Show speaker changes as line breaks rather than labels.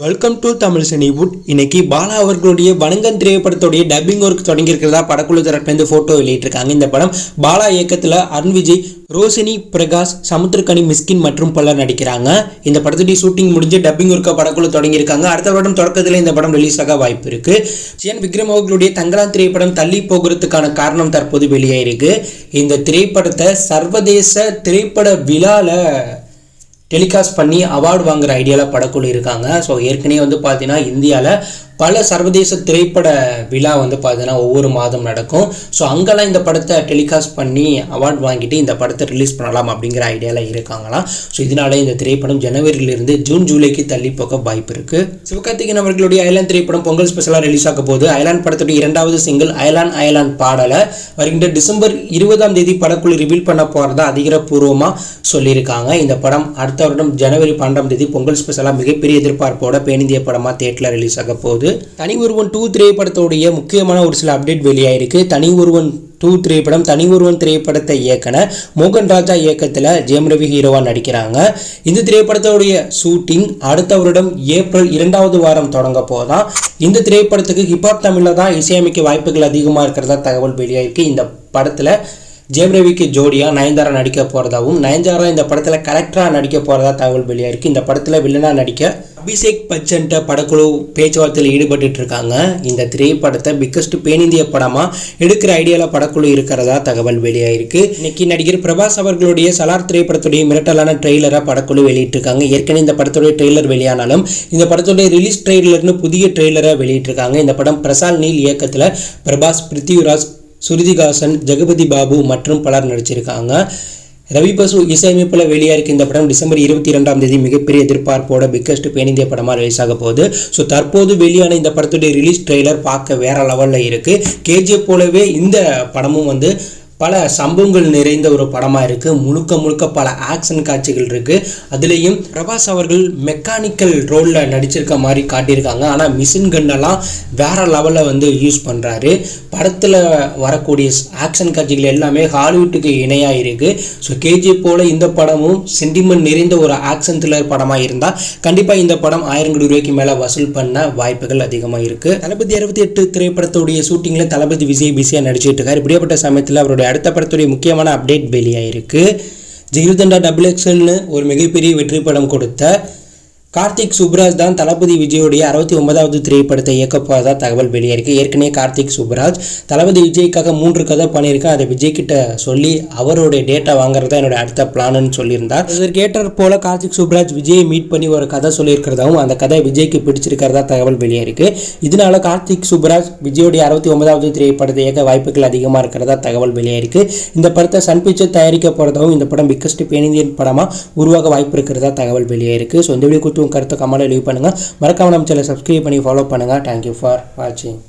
Welcome to Tamil Cinewood. இன்னைக்கு பாலா அவர்களுடைய வணங்கன் திரைப்படத்துடைய dubbing work தொடங்கி இருக்கிறதா படக்குழு தரப்பிலிருந்து போட்டோ வெளியிட்டிருக்காங்க. இந்த படம் பாலா இயக்கத்தில் அருண் விஜய், ரோஷினி பிரகாஷ், சமுத்திரக்கனி, மிஸ்கின் மற்றும் பலர் நடிக்கிறாங்க. இந்த படத்துடைய ஷூட்டிங் முடிஞ்சு டப்பிங் ஒர்க்கை படக்குழு தொடங்கியிருக்காங்க. அடுத்த வருடம் தொடக்கத்தில் இந்த படம் ரிலீஸ் ஆக வாய்ப்பு இருக்கு. சியான் விக்ரம் அவர்களுடைய தங்கலான் திரைப்படம் தள்ளி போகிறதுக்கான காரணம் தற்போது வெளியாயிருக்கு. இந்த திரைப்படத்தை சர்வதேச திரைப்பட விழால டெலிகாஸ்ட் பண்ணி அவார்டு வாங்குற ஐடியாவில் படக்குழு இருக்காங்க. ஸோ ஏற்கனவே பார்த்தீங்கன்னா இந்தியாவில் பல சர்வதேச திரைப்பட விழா பார்த்தீங்கன்னா ஒவ்வொரு மாதம் நடக்கும். ஸோ அங்கெல்லாம் இந்த படத்தை டெலிகாஸ்ட் பண்ணி அவார்டு வாங்கிட்டு இந்த படத்தை ரிலீஸ் பண்ணலாம் அப்படிங்கிற ஐடியாவில் இருக்காங்களாம். ஸோ இதனால இந்த திரைப்படம் ஜனவரியிலிருந்து ஜூன் ஜூலைக்கு தள்ளி போக வாய்ப்பு இருக்கு. சிவகார்த்திகேயன் அவர்களுடைய அயலான் திரைப்படம் பொங்கல் ஸ்பெஷலாக ரிலீஸ் ஆக போகுது. அயலான் படத்துடைய இரண்டாவது சிங்கிள் அயலான் பாடலை வருகின்ற டிசம்பர் 20 படக்குழு ரிவீல் பண்ண போகிறதா அதிகாரப்பூர்வமாக சொல்லியிருக்காங்க. இந்த படம் அடுத்த வருடம் ஜனவரி 12 பொங்கல் ஸ்பெஷலாக மிகப்பெரிய எதிர்பார்ப்போட பேனிந்திய படமாக தியேட்டரில் ரிலீஸ் ஆக போகுது. தனி ஒருவன் 2 திரைப்படத்தோடைய முக்கியமான ஒரு சில அப்டேட் வெளியாயிருக்கு. தனி ஒருவன் 2 திரைப்படம் தனி ஒருவன் திரைப்படத்தை இயக்கின மோகன் ராஜா இயக்கத்தில் ஜெயம் ரவி ஹீரோவா நடிக்கிறாங்க. இந்த திரைப்படத்தோடைய ஷூட்டிங் அடுத்த வருடம் ஏப்ரல் 2வது வாரம் தொடங்க போதான். இந்த திரைப்படத்துக்கு ஹிப்ஹாப் தமிழில் தான் இசையமைக்க வாய்ப்புகள் அதிகமாக இருக்கிறதா தகவல் வெளியாயிருக்கு. இந்த படத்தில் ஜெயம் ரவிக்கு ஜோடியா நயன்தாரா நடிக்க போகிறதாவும், நயன்தாரா இந்த படத்தில் கரெக்டாக நடிக்க போகிறதா தகவல் வெளியாயிருக்கு. இந்த படத்தில் வில்லனா நடிக்க அபிஷேக் பச்சன்ட்ட படக்குழு பேச்சுவார்த்தையில் ஈடுபட்டு இருக்காங்க. இந்த திரைப்படத்தை பிக்கஸ்ட் பேனிந்திய படமாக எடுக்கிற ஐடியாவில் படக்குழு இருக்கிறதா தகவல் வெளியாயிருக்கு. இன்னைக்கு நடிகர் பிரபாஸ் அவர்களுடைய சலார் திரைப்படத்துடைய மிரட்டலான ட்ரெய்லரை படக்குழு வெளியிட்டிருக்காங்க. ஏற்கனவே இந்த படத்துடைய ட்ரெய்லர் வெளியானாலும் இந்த படத்துடைய ரிலீஸ் ட்ரெய்லர்னு புதிய ட்ரெய்லரை வெளியிட்டிருக்காங்க. இந்த படம் பிரசால் நீல் இயக்கத்தில் பிரபாஸ், பிருத்திவிராஜ், சுருதிகாசன், ஜெகபதி பாபு மற்றும் பலர் நடிச்சிருக்காங்க. ரவி பசு இசையமைப்பில் வெளியாயிருக்கு. இந்த படம் டிசம்பர் 22 மிகப்பெரிய எதிர்பார்ப்போட பிக்கஸ்ட் பேனிந்திய படமாக ரிலீஸ் ஆக போகுது. ஸோ தற்போது வெளியான இந்த படத்துடைய ரிலீஸ் ட்ரெய்லர் பார்க்க வேற லெவலில் இருக்குது. கேஜிஎஃப் போலவே இந்த படமும் பல சம்பவங்கள் நிறைந்த ஒரு படமாக இருக்குது. முழுக்க பல ஆக்ஷன் காட்சிகள் இருக்குது. அதுலேயும் பிரபாஸ் அவர்கள் மெக்கானிக்கல் ரோலில் நடிச்சிருக்க மாதிரி காட்டியிருக்காங்க. ஆனால் மிஷின் கன்னெல்லாம் வேறு லெவலில் யூஸ் பண்ணுறாரு. படத்தில் வரக்கூடிய ஆக்ஷன் காட்சிகள் எல்லாமே ஹாலிவுட்டுக்கு இணையாக இருக்குது. ஸோ கேஜிஎஃப் போல் இந்த படமும் சென்டிமெண்ட் நிறைந்த ஒரு ஆக்ஷன் த்ரில்லர் படமாக இருந்தால் கண்டிப்பாக இந்த படம் 1000 கோடி ரூபாய்க்கு மேலே வசூல் பண்ண வாய்ப்புகள் அதிகமாக இருக்குது. தளபதி 68 திரைப்படத்துடைய ஷூட்டிங்கில் தளபதி விஜய் பிஸியாக நடிச்சிட்டு இருக்கார். இப்படியாப்பட்ட சமயத்தில் அவருடைய அடுத்த படத்துடைய முக்கியமான அப்டேட் வெளியாயிருக்கு. ஜிகிர்தண்டா XXL ஒரு மிகப்பெரிய வெற்றி படம் கொடுத்த கார்த்திக் சுப்ராஜ் தான் தளபதி விஜயோடைய 69வது திரைப்படத்தை இயக்க போகிறதா தகவல் வெளியாயிருக்கு. ஏற்கனவே கார்த்திக் சுப்ராஜ் தளபதி விஜய்க்காக 3 கதை பண்ணியிருக்கேன், அதை விஜய் கிட்ட சொல்லி அவருடைய டேட்டா வாங்குறதா என்னோட அடுத்த பிளான்னு சொல்லியிருந்தார். இதற்கு ஏற்ற போல கார்த்திக் சுப்ராஜ் விஜயை மீட் பண்ணி ஒரு கதை சொல்லியிருக்கிறதாவும் அந்த கதை விஜய்க்கு பிடிச்சிருக்கிறதா தகவல் வெளியாயிருக்கு. இதனால கார்த்திக் சுப்ராஜ் விஜயோடைய 69வது திரைப்படத்தை இயக்க வாய்ப்புகள் அதிகமாக இருக்கிறதா தகவல் வெளியாயிருக்கு. இந்த படத்தை சன் பிக்சர் தயாரிக்க போகிறதாவும் இந்த படம் பிக்கஸ்ட் பேனிந்தியன் படமாக உருவாக வாய்ப்பு இருக்கிறதா தகவல் வெளியாயிருக்கு. ஸோ இந்த வீடியோ கருத்து கமெண்ட்ல லீவ் பண்ணுங்க. மறக்காம நம்ம சேனலை சப்ஸ்கிரைப் பண்ணி ஃபாலோ பண்ணுங்க. தேங்க்யூ ஃபார் வாட்சிங்.